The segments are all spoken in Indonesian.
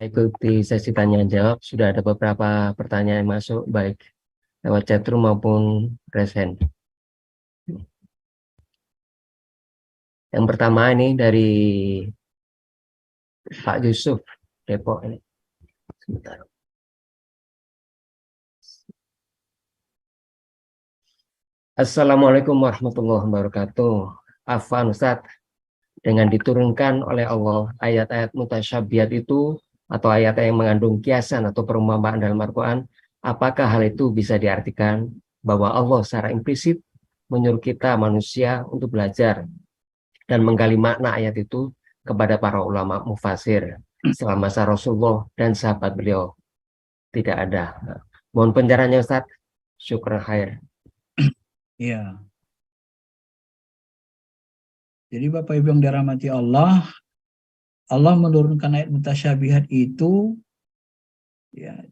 Ikuti sesi tanya jawab. Sudah ada beberapa pertanyaan yang masuk, baik lewat chatroom maupun raise hand. Yang pertama ini dari Pak Yusuf, Depok ini. Sebentar. Assalamualaikum warahmatullahi wabarakatuh. Afwan Ustaz, dengan diturunkan oleh Allah ayat-ayat mutasyabihat itu atau ayat yang mengandung kiasan atau perumpamaan dalam Al-Quran, apakah hal itu bisa diartikan bahwa Allah secara implisit menyuruh kita manusia untuk belajar dan menggali makna ayat itu kepada para ulama mufasir selama masa Rasulullah dan sahabat beliau tidak ada. Mohon penjelasannya Ustaz. Syukur khair. Iya. Jadi Bapak Ibu yang dirahmati Allah, Allah menurunkan ayat mutasyabihat itu ya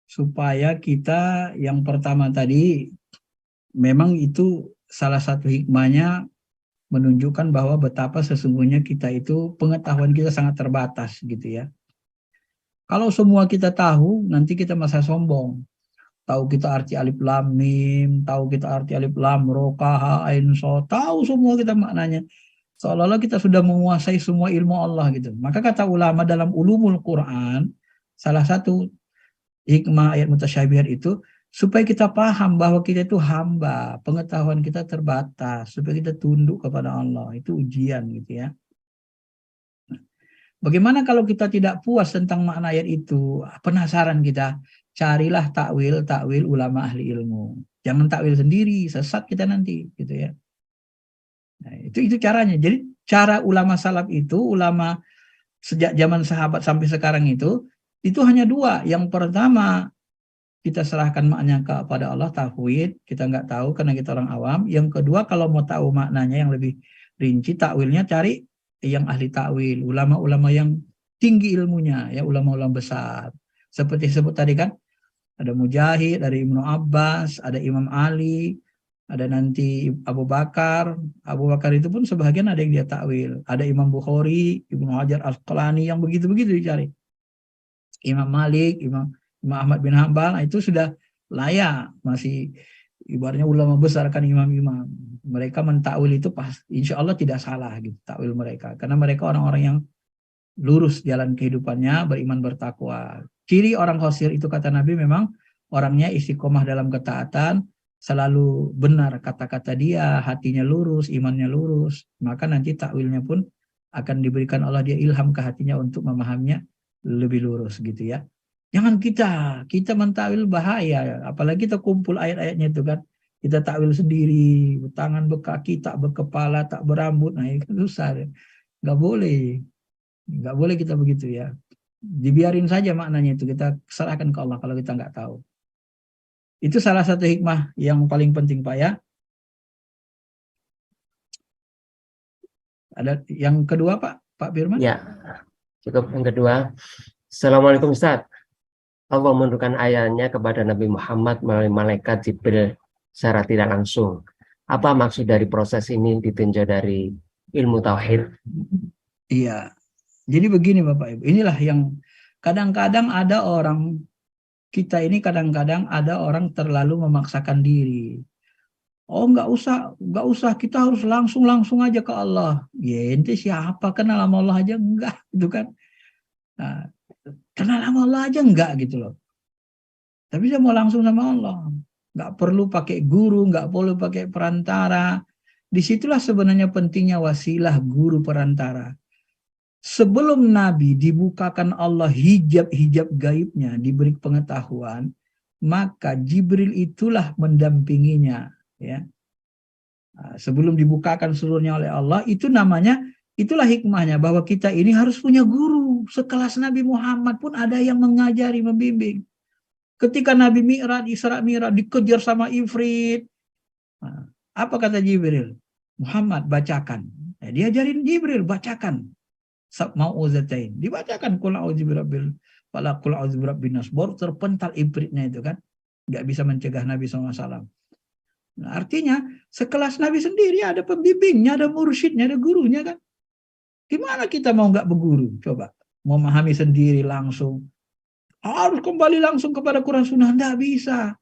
supaya kita yang pertama tadi memang itu salah satu hikmahnya menunjukkan bahwa betapa sesungguhnya kita itu pengetahuan kita sangat terbatas gitu ya. Kalau semua kita tahu, nanti kita masa sombong. Tahu kita arti alif lam mim, tahu kita arti alif lam ro ka ha ain so, tahu semua kita maknanya. Seolah-olah kita sudah menguasai semua ilmu Allah gitu. Maka kata ulama dalam ulumul Quran, salah satu hikmah ayat mutasyabihat itu supaya kita paham bahwa kita itu hamba, pengetahuan kita terbatas, supaya kita tunduk kepada Allah. Itu ujian gitu ya. Bagaimana kalau kita tidak puas tentang makna ayat itu? Penasaran kita, carilah takwil ulama ahli ilmu. Jangan takwil sendiri, sesat kita nanti gitu ya. Nah, itu caranya. Jadi cara ulama salaf itu, ulama sejak zaman sahabat sampai sekarang itu hanya dua. Yang pertama, kita serahkan maknanya kepada Allah, tauhid, kita nggak tahu karena kita orang awam. Yang kedua, kalau mau tahu maknanya yang lebih rinci, takwilnya cari yang ahli takwil, ulama-ulama yang tinggi ilmunya, ya ulama-ulama besar. Seperti sebut tadi kan, ada Mujahid, ada Ibnu Abbas, ada Imam Ali, ada nanti Abu Bakar. Abu Bakar itu pun sebagian ada yang dia takwil. Ada Imam Bukhari, Ibnu Hajar Al-Asqalani yang begitu-begitu dicari. Imam Malik, Imam Ahmad bin Hambal, nah itu sudah layak, masih ibaratnya ulama besar kan imam-imam. Mereka mentakwil itu pas, insya Allah tidak salah gitu takwil mereka, karena mereka orang-orang yang lurus jalan kehidupannya, beriman bertakwa. Ciri orang khosir itu kata Nabi memang orangnya istiqomah dalam ketaatan, selalu benar kata-kata dia, hatinya lurus, imannya lurus, maka nanti takwilnya pun akan diberikan Allah dia ilham ke hatinya untuk memahaminya lebih lurus gitu ya. Jangan kita mentakwil bahaya, apalagi kita kumpul ayat-ayatnya itu kan, kita takwil sendiri, tangan berkaki, tak berkepala, tak berambut, nah itu susah, nggak boleh kita begitu ya. Dibiarin saja maknanya itu, kita serahkan ke Allah kalau kita nggak tahu. Itu salah satu hikmah yang paling penting Pak ya. Ada yang kedua Pak Firman? Ya, cukup. Yang kedua, Assalamualaikum Ustaz. Allah menurunkan ayatnya kepada Nabi Muhammad melalui malaikat Jibril secara tidak langsung. Apa maksud dari proses ini ditinjau dari ilmu tauhid? Iya. Jadi begini Bapak Ibu, inilah yang kadang-kadang ada orang, kita ini kadang-kadang ada orang terlalu memaksakan diri. Oh nggak usah, kita harus langsung aja ke Allah. Ya ente siapa, kenal sama Allah aja enggak gitu kan. Nah, kenal sama Allah aja enggak gitu loh. Tapi dia mau langsung sama Allah. Nggak perlu pakai guru, nggak perlu pakai perantara. Disitulah sebenarnya pentingnya wasilah guru perantara. Sebelum Nabi dibukakan Allah hijab-hijab gaibnya, diberi pengetahuan, maka Jibril itulah mendampinginya. Ya. Nah, sebelum dibukakan seluruhnya oleh Allah, itu namanya, itulah hikmahnya, bahwa kita ini harus punya guru. Sekelas Nabi Muhammad pun ada yang mengajari, membimbing. Ketika Nabi Mi'raj, Isra Mi'raj, dikejar sama Ifrit. Nah, apa kata Jibril? Muhammad, bacakan. Nah, diajarin Jibril, bacakan. Mau'uzatain. Dibacakan qul a'udzu birabbil falaq, qul a'udzu birabbin nas. Baru terpental Ifritnya itu kan. Nggak bisa mencegah Nabi SAW. Nah, artinya sekelas Nabi sendiri ada pembimbingnya, ada mursyidnya, ada gurunya kan. Gimana kita mau nggak berguru? Coba. memahami sendiri langsung. Harus kembali langsung kepada Quran Sunnah, nggak bisa.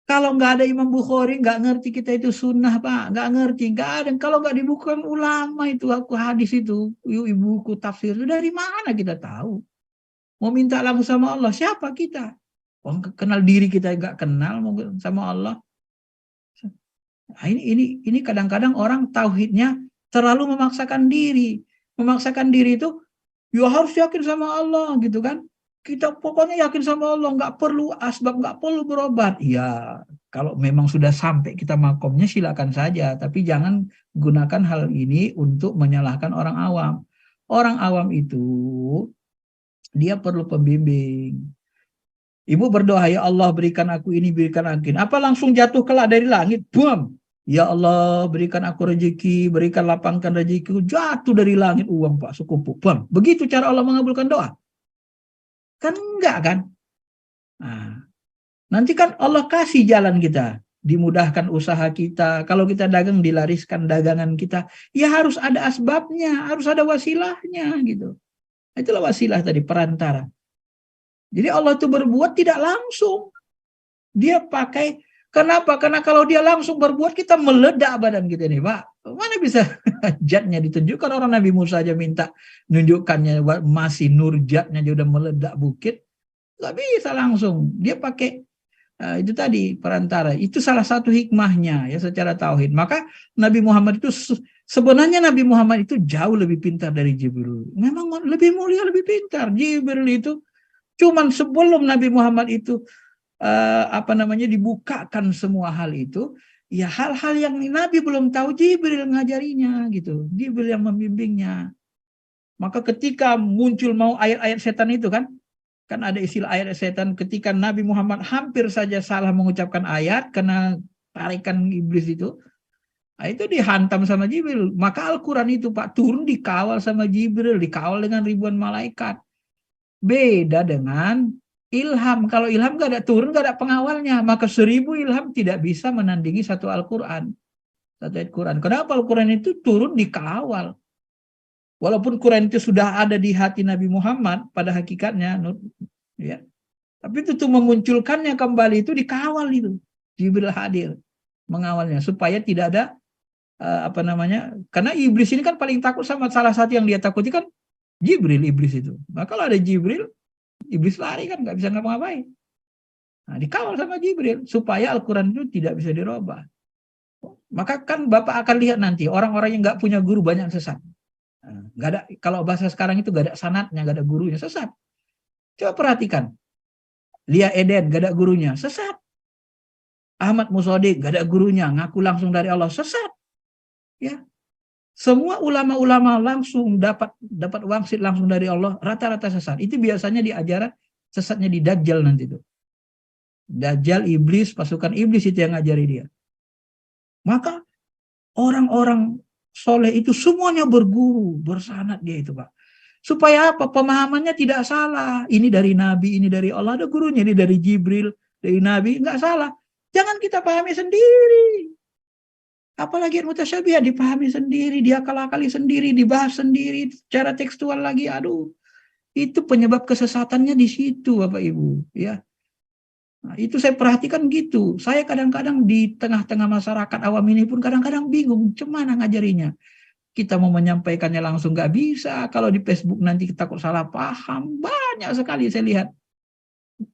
Kalau nggak ada Imam Bukhari, nggak ngerti kita itu sunnah, Pak. Nggak ngerti, nggak ada. Kalau nggak dibukukan ulama itu, aku hadis itu, ibuku tafsir itu, dari mana kita tahu? Mau minta langsung sama Allah, siapa kita? Oh, kenal diri kita nggak kenal mau sama Allah. Nah, ini kadang-kadang orang tauhidnya terlalu memaksakan diri. Memaksakan diri itu, ya harus yakin sama Allah gitu kan. Kita pokoknya yakin sama Allah, nggak perlu asbab, nggak perlu berobat. Ya, kalau memang sudah sampai kita makomnya silakan saja. Tapi jangan gunakan hal ini untuk menyalahkan orang awam. Orang awam itu, dia perlu pembimbing. Ibu berdoa, ya Allah berikan aku ini, berikan aku ini. Apa langsung jatuh kelak dari langit? Boom. Ya Allah berikan aku rezeki, berikan lapangkan rezekiku. Jatuh dari langit uang Pak, sekumpul. Boom. Begitu cara Allah mengabulkan doa? Kan enggak kan? Nah, nanti kan Allah kasih jalan kita. Dimudahkan usaha kita. Kalau kita dagang, dilariskan dagangan kita. Ya harus ada asbabnya, harus ada wasilahnya gitu. Itulah wasilah tadi, perantara. Jadi Allah itu berbuat tidak langsung. Dia pakai, kenapa? Karena kalau dia langsung berbuat, kita meledak badan kita nih, Pak. Mana bisa jatnya ditunjukkan? Orang Nabi Musa aja minta nunjukkannya, masih nur jatnya dia udah meledak bukit. Gak bisa langsung. Dia pakai itu tadi, perantara. Itu salah satu hikmahnya ya secara tauhid. Maka Nabi Muhammad itu, sebenarnya Nabi Muhammad itu jauh lebih pintar dari Jibril. Memang lebih mulia, lebih pintar. Jibril itu cuman sebelum Nabi Muhammad itu dibukakan semua hal itu, ya hal-hal yang Nabi belum tahu, Jibril ngajarinya gitu, Jibril yang membimbingnya. Maka ketika muncul mau ayat-ayat setan itu kan ada istilah ayat setan, ketika Nabi Muhammad hampir saja salah mengucapkan ayat karena tarikan iblis itu, itu dihantam sama Jibril. Maka Al-Quran itu Pak turun dikawal sama Jibril, dikawal dengan ribuan malaikat. Beda dengan ilham. Kalau ilham gak ada turun, gak ada pengawalnya. Maka 1000 ilham tidak bisa menandingi satu Al-Quran. Satu ayat Quran. Kenapa Al-Quran itu turun dikawal? Walaupun Quran itu sudah ada di hati Nabi Muhammad pada hakikatnya. Ya. Tapi itu memunculkannya kembali itu dikawal itu. Jibril hadir mengawalnya. Supaya tidak ada karena iblis ini kan paling takut sama, salah satu yang dia takuti kan Jibril, iblis itu. Nah, kalau ada Jibril, iblis lari kan, nggak bisa ngapa-ngapain. Nah, dikawal sama Jibril supaya Al-Quran itu tidak bisa dirubah. Maka kan Bapak akan lihat nanti orang-orang yang nggak punya guru banyak sesat. Nah, nggak ada, kalau bahasa sekarang itu nggak ada sanatnya, nggak ada gurunya, sesat. Coba perhatikan, Lia Eden nggak ada gurunya, sesat. Ahmad Musodik nggak ada gurunya, ngaku langsung dari Allah, sesat. Ya. Semua ulama-ulama langsung dapat wangsit langsung dari Allah, rata-rata sesat. Itu biasanya diajaran sesatnya di Dajjal nanti itu. Dajjal, iblis, pasukan iblis itu yang ngajari dia. Maka orang-orang soleh itu semuanya berguru, bersanad dia itu Pak. Supaya apa? Pemahamannya tidak salah. Ini dari Nabi, ini dari Allah, ada gurunya. Ini dari Jibril, dari Nabi, nggak salah. Jangan kita pahami sendiri. Apalagi yang mutasyabihat dipahami sendiri, diakal-akali sendiri, dibahas sendiri, secara tekstual lagi, aduh. Itu penyebab kesesatannya di situ Bapak Ibu. Ya. Nah, itu saya perhatikan gitu. Saya kadang-kadang di tengah-tengah masyarakat awam ini pun kadang-kadang bingung, gimana ngajarinya. Kita mau menyampaikannya langsung nggak bisa. Kalau di Facebook nanti kita takut salah paham. Banyak sekali saya lihat.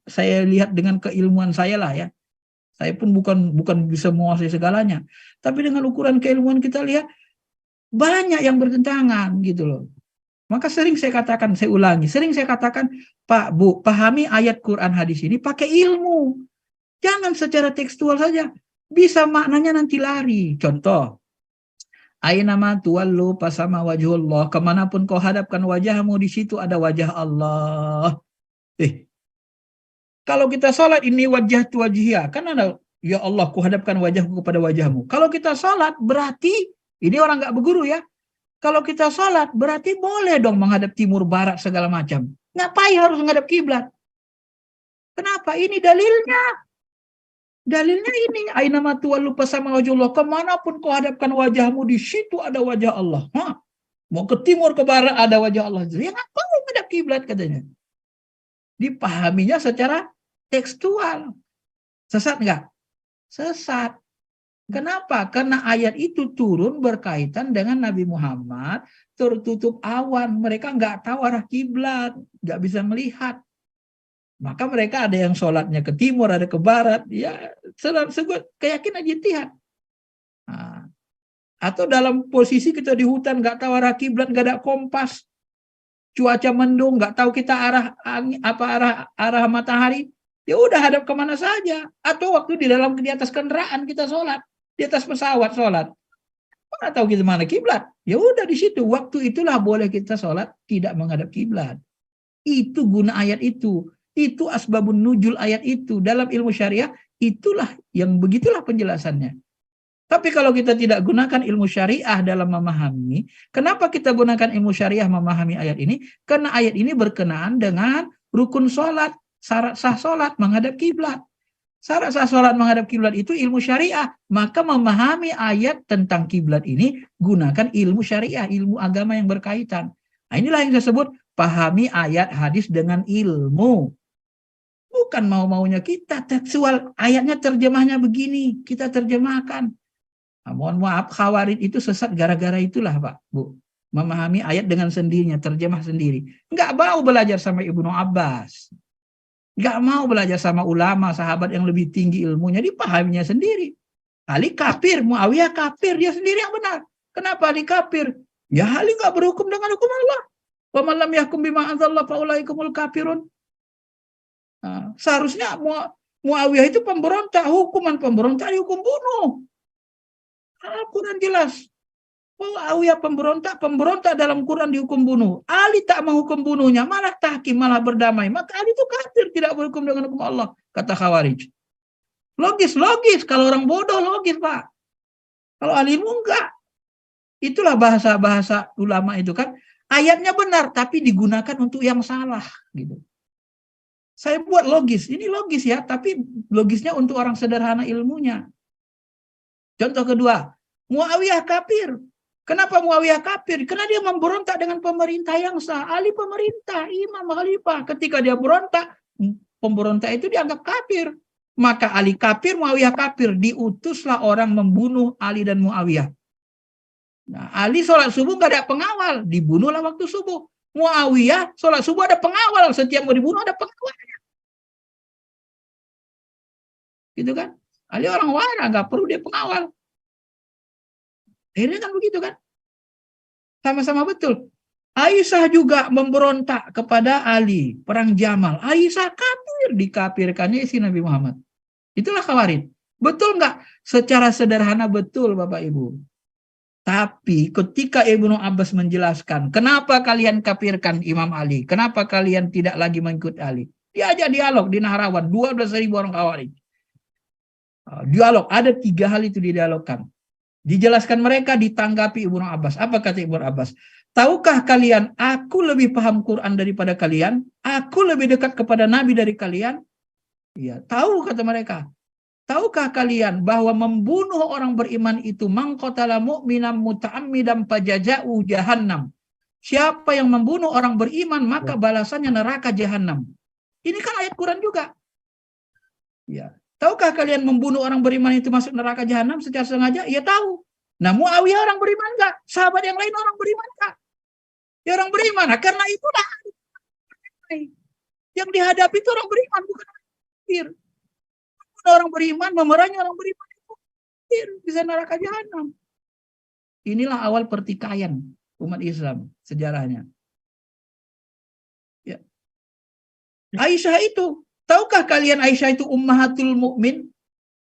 Saya lihat dengan keilmuan saya lah ya. Saya pun bukan bisa menguasai segalanya. Tapi dengan ukuran keilmuan kita lihat, banyak yang bertentangan gitu loh. Maka sering saya katakan, saya ulangi, sering saya katakan, Pak, Bu, pahami ayat Quran hadis ini pakai ilmu. Jangan secara tekstual saja. Bisa maknanya nanti lari. Contoh, Ainama tuwallu pasama wajhullah. Kemanapun kau hadapkan wajahmu, di situ ada wajah Allah. Kalau kita salat ini wajah tu wajhiyah, kan ada ya Allah ku hadapkan wajahku kepada wajahmu. Kalau kita salat berarti ini orang nggak berguru ya. Kalau kita salat berarti boleh dong menghadap timur barat segala macam. Ngapain harus menghadap kiblat? Kenapa? Ini dalilnya. Dalilnya ini ainama tuwallu fasama wajhullah. Kemanapun kau hadapkan wajahmu, di situ ada wajah Allah. Mau ke timur ke barat ada wajah Allah. Ya ngapain menghadap menghadap kiblat katanya. Dipahaminya secara tekstual. Sesat nggak? Sesat. Kenapa? Karena ayat itu turun berkaitan dengan Nabi Muhammad tertutup awan. Mereka nggak tahu arah kiblat, nggak bisa melihat. Maka mereka ada yang sholatnya ke timur, ada ke barat. Ya, sebut keyakinan ijtihad. Nah, atau dalam posisi kita di hutan nggak tahu arah kiblat, nggak ada kompas, cuaca mendung, nggak tahu kita arah matahari, ya udah hadap kemana saja. Atau waktu di atas kendaraan kita sholat, di atas pesawat sholat, mana tahu kita mana kiblat, ya udah di situ. Waktu itulah boleh kita sholat tidak menghadap kiblat. Itu guna ayat itu asbabun nuzul ayat itu. Dalam ilmu syariah itulah yang begitulah penjelasannya. Tapi kalau kita tidak gunakan ilmu syariah dalam memahami, kenapa kita gunakan ilmu syariah memahami ayat ini? Karena ayat ini berkenaan dengan rukun sholat, syarat sah sholat, menghadap kiblat. Syarat sah sholat menghadap kiblat itu ilmu syariah. Maka memahami ayat tentang kiblat ini, gunakan ilmu syariah, ilmu agama yang berkaitan. Nah, inilah yang disebut pahami ayat hadis dengan ilmu. Bukan mau-maunya kita, tekstual ayatnya terjemahnya begini, kita terjemahkan. Nah, mohon maaf, Khawarij itu sesat gara-gara itulah Pak, Bu. Memahami ayat dengan sendirinya, terjemah sendiri. Nggak mau belajar sama Ibnu Abbas. Nggak mau belajar sama ulama, sahabat yang lebih tinggi ilmunya, dipahaminya sendiri. Ali kafir, Muawiyah kafir, dia sendiri yang benar. Kenapa Ali kafir? Ya Ali nggak berhukum dengan hukum Allah. Wa man lam yahkum bima anzalallahu fa ulaikumul kafirun. Nah, seharusnya Muawiyah itu pemberontak, hukuman pemberontak dihukum bunuh. Al-Quran jelas. Muawiyah pemberontak dalam Quran dihukum bunuh. Ali tak menghukum bunuhnya, malah tahkim, malah berdamai. Maka Ali itu kafir, tidak berhukum dengan hukum Allah, kata Khawarij. Logis. Kalau orang bodoh logis, Pak. Kalau alimu enggak. Itulah bahasa-bahasa ulama itu kan. Ayatnya benar, tapi digunakan untuk yang salah. Gitu. Saya buat logis. Ini logis ya, tapi logisnya untuk orang sederhana ilmunya. Contoh kedua, Muawiyah kafir. Kenapa Muawiyah kafir? Karena dia memberontak dengan pemerintah yang sah. Ali pemerintah, imam khalifah. Ketika dia berontak, pemberontak itu dianggap kafir. Maka Ali kafir, Muawiyah kafir. Diutuslah orang membunuh Ali dan Muawiyah. Nah, Ali sholat subuh nggak ada pengawal. Dibunuhlah waktu subuh. Muawiyah sholat subuh ada pengawal. Setiap mau dibunuh ada pengawalnya. Gitu kan? Ali orang wara, nggak perlu dia pengawal. Akhirnya kan begitu kan? Sama-sama betul. Aisyah juga memberontak kepada Ali, perang Jamal. Aisyah kafir, dikafirkannya isi Nabi Muhammad. Itulah Khawarij. Betul nggak? Secara sederhana betul Bapak Ibu. Tapi ketika Ibnu Abbas menjelaskan, kenapa kalian kafirkan Imam Ali? Kenapa kalian tidak lagi mengikut Ali? Diajak dialog di Nahrawan, 12.000 orang Khawarij. Dialog, ada 3 hal itu didialogkan. Dijelaskan mereka, ditanggapi Ibnu Abbas. Apa kata Ibnu Abbas? Tahukah kalian, aku lebih paham Quran daripada kalian? Aku lebih dekat kepada Nabi dari kalian? Ya, tahu kata mereka. Tahukah kalian bahwa membunuh orang beriman itu mangqatala mu'minan muta'ammidan fajaza'u jahannam. Siapa yang membunuh orang beriman maka balasannya neraka jahannam. Ini kan ayat Quran juga. Ya. Tahukah kalian membunuh orang beriman itu masuk neraka jahanam secara sengaja? Ya tahu. Nah, Muawiyah orang beriman enggak? Sahabat yang lain orang beriman enggak? Ya orang beriman. Nah, karena itulah yang dihadapi itu orang beriman, bukan kafir. Orang beriman, memerangi orang beriman itu kafir, bisa neraka jahanam. Inilah awal pertikaian umat Islam sejarahnya. Ya. Aisyah itu, tahukah kalian Aisyah itu ummahatul mukmin?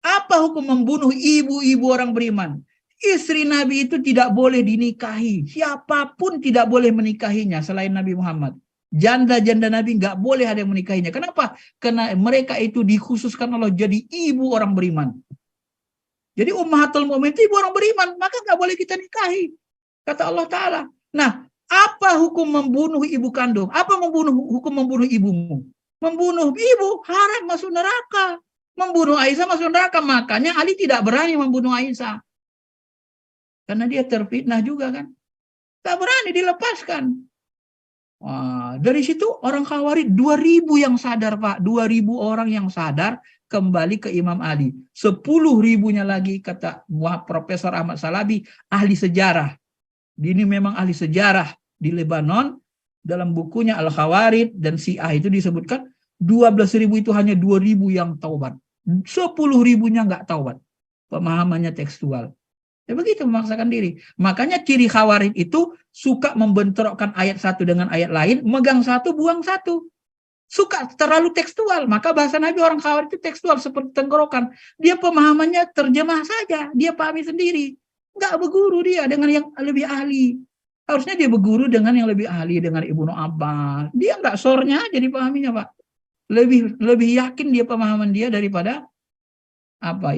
Apa hukum membunuh ibu-ibu orang beriman? Istri Nabi itu tidak boleh dinikahi. Siapapun tidak boleh menikahinya selain Nabi Muhammad. Janda-janda Nabi nggak boleh ada yang menikahinya. Kenapa? Karena mereka itu dikhususkan Allah jadi ibu orang beriman. Jadi ummahatul mukmin itu ibu orang beriman. Maka nggak boleh kita nikahi. Kata Allah Ta'ala. Nah, apa hukum membunuh ibu kandung? Apa hukum membunuh ibumu? Membunuh ibu haram masuk neraka. Membunuh Aisyah masuk neraka. Makanya Ali tidak berani membunuh Aisyah. Karena dia terfitnah juga kan. Tak berani dilepaskan. Wah, dari situ orang Khawarij 2.000 yang sadar, Pak. 2.000 orang yang sadar kembali ke Imam Ali. 10.000-nya lagi kata Profesor Ahmad Salabi, ahli sejarah. Ini memang ahli sejarah di Lebanon. Dalam bukunya Al-Khawarij dan Syiah itu disebutkan 12.000 itu hanya 2.000 yang taubat. 10.000-nya nggak taubat. Pemahamannya tekstual. Ya begitu, memaksakan diri. Makanya ciri Khawarij itu suka membentrokkan ayat satu dengan ayat lain, megang satu, buang satu. Suka terlalu tekstual. Maka bahasa Nabi orang Khawarij itu tekstual seperti tenggorokan. Dia pemahamannya terjemah saja. Dia pahami sendiri. Nggak berguru dia dengan yang lebih ahli. Harusnya dia berguru dengan yang lebih ahli, dengan Ibnu Abbas. Dia nggak sornya aja dipahaminya, Pak. Lebih yakin dia pemahaman dia daripada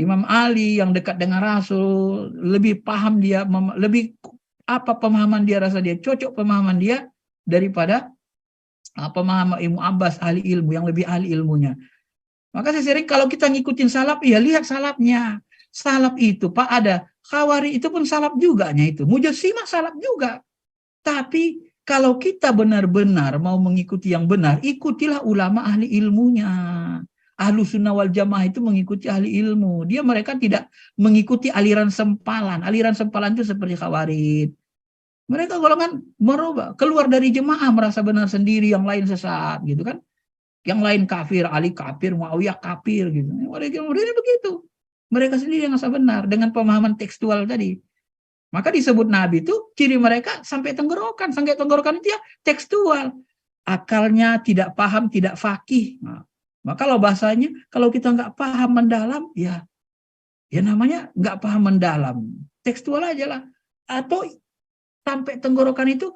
Imam Ali yang dekat dengan Rasul, lebih paham dia, lebih pemahaman dia, rasa dia cocok pemahaman dia daripada pemahaman Ibnu Abbas ahli ilmu yang lebih ahli ilmunya. Maka saya sering kalau kita ngikutin salaf, ya lihat salafnya. Salaf itu Pak ada Khawarij itu pun salaf juga itu. Mujassimah salaf juga. Tapi kalau kita benar-benar mau mengikuti yang benar, ikutilah ulama ahli ilmunya. Ahlus Sunnah wal Jamaah itu mengikuti ahli ilmu. Mereka tidak mengikuti aliran sempalan. Aliran sempalan itu seperti Khawarij. Mereka golongan merubah, keluar dari jemaah merasa benar sendiri, yang lain sesat gitu kan. Yang lain kafir, Ali kafir, Muawiyah kafir gitu. Mereka begitu. Mereka sendiri yang merasa benar dengan pemahaman tekstual tadi. Maka disebut Nabi itu ciri mereka sampai tenggorokan. Sampai tenggorokan itu ya tekstual. Akalnya tidak paham, tidak fakih. Nah, maka kalau bahasanya, kalau kita nggak paham mendalam, ya namanya nggak paham mendalam. Tekstual aja lah. Atau sampai tenggorokan itu,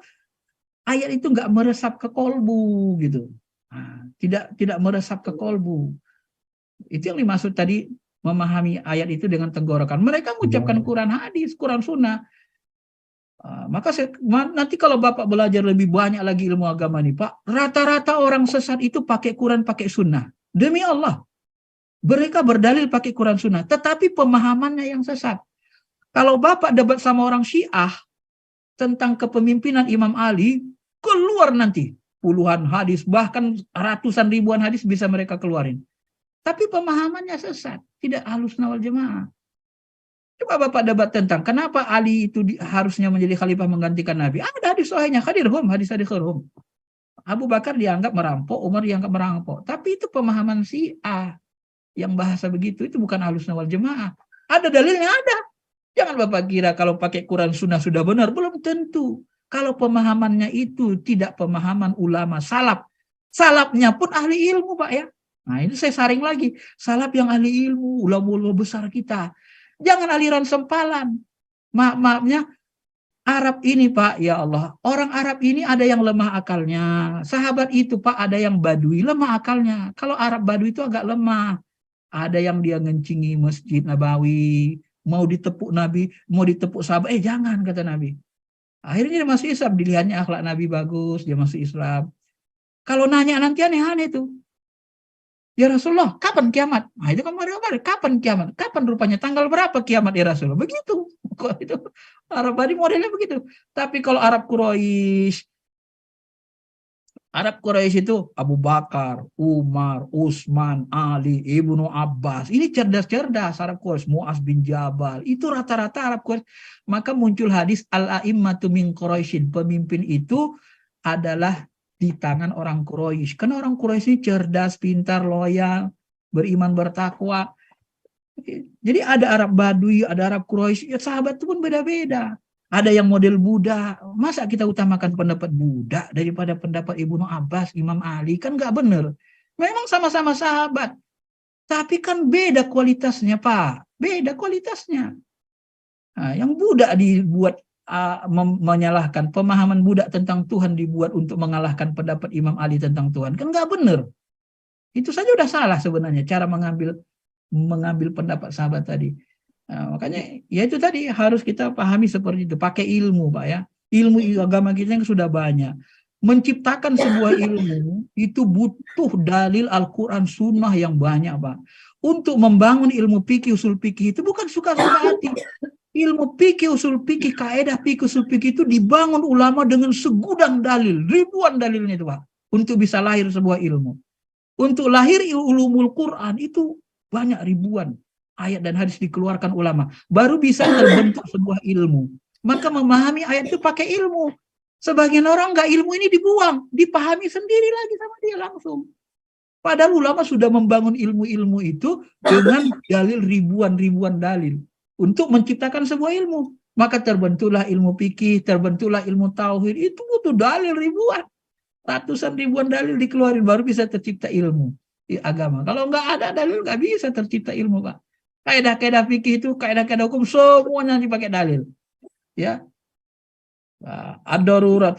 ayat itu nggak meresap ke kolbu gitu. Nah, tidak meresap ke kolbu. Itu yang dimaksud tadi, memahami ayat itu dengan tenggorokan. Mereka mengucapkan Quran hadis, Quran sunnah. Maka nanti kalau Bapak belajar lebih banyak lagi ilmu agama nih Pak, rata-rata orang sesat itu pakai Quran, pakai sunnah. Demi Allah, mereka berdalil pakai Quran sunnah, tetapi pemahamannya yang sesat. Kalau Bapak debat sama orang Syiah tentang kepemimpinan Imam Ali, keluar nanti puluhan hadis, bahkan ratusan ribuan hadis bisa mereka keluarin. Tapi pemahamannya sesat, tidak Ahlus Sunnah wal Jamaah. Coba Bapak debat tentang kenapa Ali itu harusnya menjadi khalifah menggantikan Nabi. Ada hadis sahihnya, hadis khairhum. Abu Bakar dianggap merampok, Umar dianggap merampok. Tapi itu pemahaman Syiah yang bahasa begitu, itu bukan Ahlus Sunnah wal Jamaah. Ada dalilnya, ada. Jangan Bapak kira kalau pakai Quran sunnah sudah benar, belum tentu. Kalau pemahamannya itu tidak pemahaman ulama salaf. Salafnya pun ahli ilmu Pak ya. Nah ini saya saring lagi. Salaf yang ahli ilmu, ulama-ulama besar kita. Jangan aliran sempalan. Maafnya Arab ini Pak, ya Allah. Orang Arab ini ada yang lemah akalnya. Sahabat itu Pak ada yang Badui, lemah akalnya. Kalau Arab Badui itu agak lemah. Ada yang dia ngencingi Masjid Nabawi, mau ditepuk Nabi, mau ditepuk sahabat. Jangan kata Nabi. Akhirnya dia masuk Islam, dilihatnya akhlak Nabi bagus, dia masuk Islam. Kalau nanya nanti aneh-aneh tuh. Ya Rasulullah, kapan kiamat? Nah itu kemarin kapan kiamat? Kapan rupanya? Tanggal berapa kiamat ya Rasulullah? Begitu. Kok itu Arab Badui modelnya begitu. Tapi kalau Arab Quraisy itu Abu Bakar, Umar, Utsman, Ali, Ibnu Abbas. Ini cerdas-cerdas Arab Quraisy, Muaz bin Jabal. Itu rata-rata Arab Quraisy. Maka muncul hadis al-a'immatu min Quraisyin. Pemimpin itu adalah di tangan orang Quraisy. Karena orang Quraisy ini cerdas, pintar, loyal, beriman, bertakwa. Jadi ada Arab Badui, ada Arab Quraisy. Ya, sahabat itu pun beda-beda. Ada yang model Buddha. Masa kita utamakan pendapat Buddha daripada pendapat Ibnu Abbas, Imam Ali? Kan nggak benar. Memang sama-sama sahabat. Tapi kan beda kualitasnya, Pak. Beda kualitasnya. Nah, yang Buddha dibuat menyalahkan, pemahaman Buddha tentang Tuhan dibuat untuk mengalahkan pendapat Imam Ali tentang Tuhan. Kan nggak benar. Itu saja udah salah sebenarnya cara mengambil pendapat sahabat tadi. Nah, makanya ya itu tadi harus kita pahami seperti itu, pakai ilmu Pak ya. Ilmu agama kita yang sudah banyak. Menciptakan sebuah ilmu itu butuh dalil Al-Quran Sunnah yang banyak Pak. Untuk membangun ilmu fikih, usul fikih itu bukan suka-suka hati. Ilmu fikih, usul fikih, kaidah fikih, usul fikih itu dibangun ulama dengan segudang dalil, ribuan dalilnya itu Pak, untuk bisa lahir sebuah ilmu. Untuk lahir ulumul Quran itu banyak ribuan ayat dan hadis dikeluarkan ulama, baru bisa terbentuk sebuah ilmu. Maka memahami ayat itu pakai ilmu. Sebagian orang nggak, ilmu ini dibuang, dipahami sendiri lagi sama dia langsung. Padahal ulama sudah membangun ilmu-ilmu itu dengan dalil ribuan dalil untuk menciptakan sebuah ilmu. Maka terbentuklah ilmu fikih, terbentuklah ilmu tauhid, itu butuh dalil ribuan. Ratusan ribuan dalil dikeluarin baru bisa tercipta ilmu di agama. Kalau nggak ada dalil nggak bisa tercipta ilmu, Pak. Kaidah-kaidah fikih itu, kaidah-kaidah hukum semuanya dipakai dalil. Ya. Ad-darurat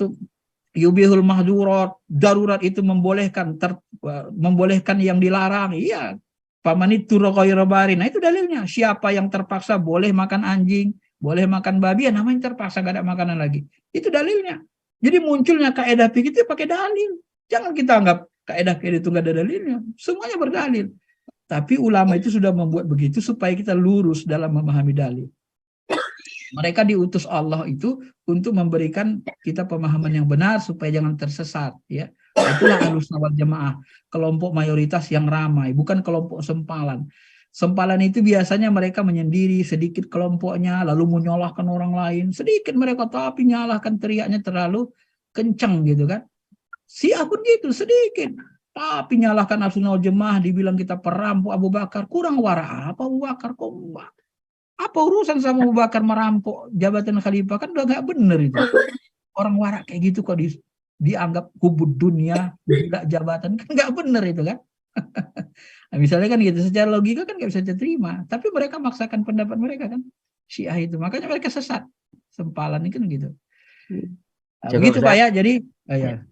yubihul mahdurat, darurat itu membolehkan membolehkan yang dilarang. Iya. Pamanitur ghairu barin. Nah, itu dalilnya. Siapa yang terpaksa boleh makan anjing, boleh makan babi, ya namanya terpaksa gak ada makanan lagi. Itu dalilnya. Jadi munculnya kaidah fikih itu pakai dalil. Jangan kita anggap kaidah-kaidah itu gak ada dalilnya. Semuanya berdalil. Tapi ulama itu sudah membuat begitu supaya kita lurus dalam memahami dalil. Mereka diutus Allah itu untuk memberikan kita pemahaman yang benar supaya jangan tersesat, ya. Itulah Ahlussunnah wal Jamaah, kelompok mayoritas yang ramai, bukan kelompok sempalan. Sempalan itu biasanya mereka menyendiri sedikit kelompoknya, lalu menyalahkan orang lain. Sedikit mereka tapi nyalahkan, teriaknya terlalu kencang gitu kan. Syiah pun gitu, sedikit. Tapi nyalahkan Ahlussunnah wal Jamaah, dibilang kita perampok Abu Bakar. Kurang wara apa Abu Bakar? Apa urusan sama Abu Bakar merampok jabatan khalifah? Kan udah gak bener itu. Orang warak kayak gitu kok dianggap hubud dunia, gila jabatan, kan gak bener itu kan. Nah, misalnya kan gitu, secara logika kan gak bisa diterima. Tapi mereka maksakan pendapat mereka kan. Syiah itu. Makanya mereka sesat. Sempalan itu kan gitu. Nah, begitu Pak ya. Jadi, ya.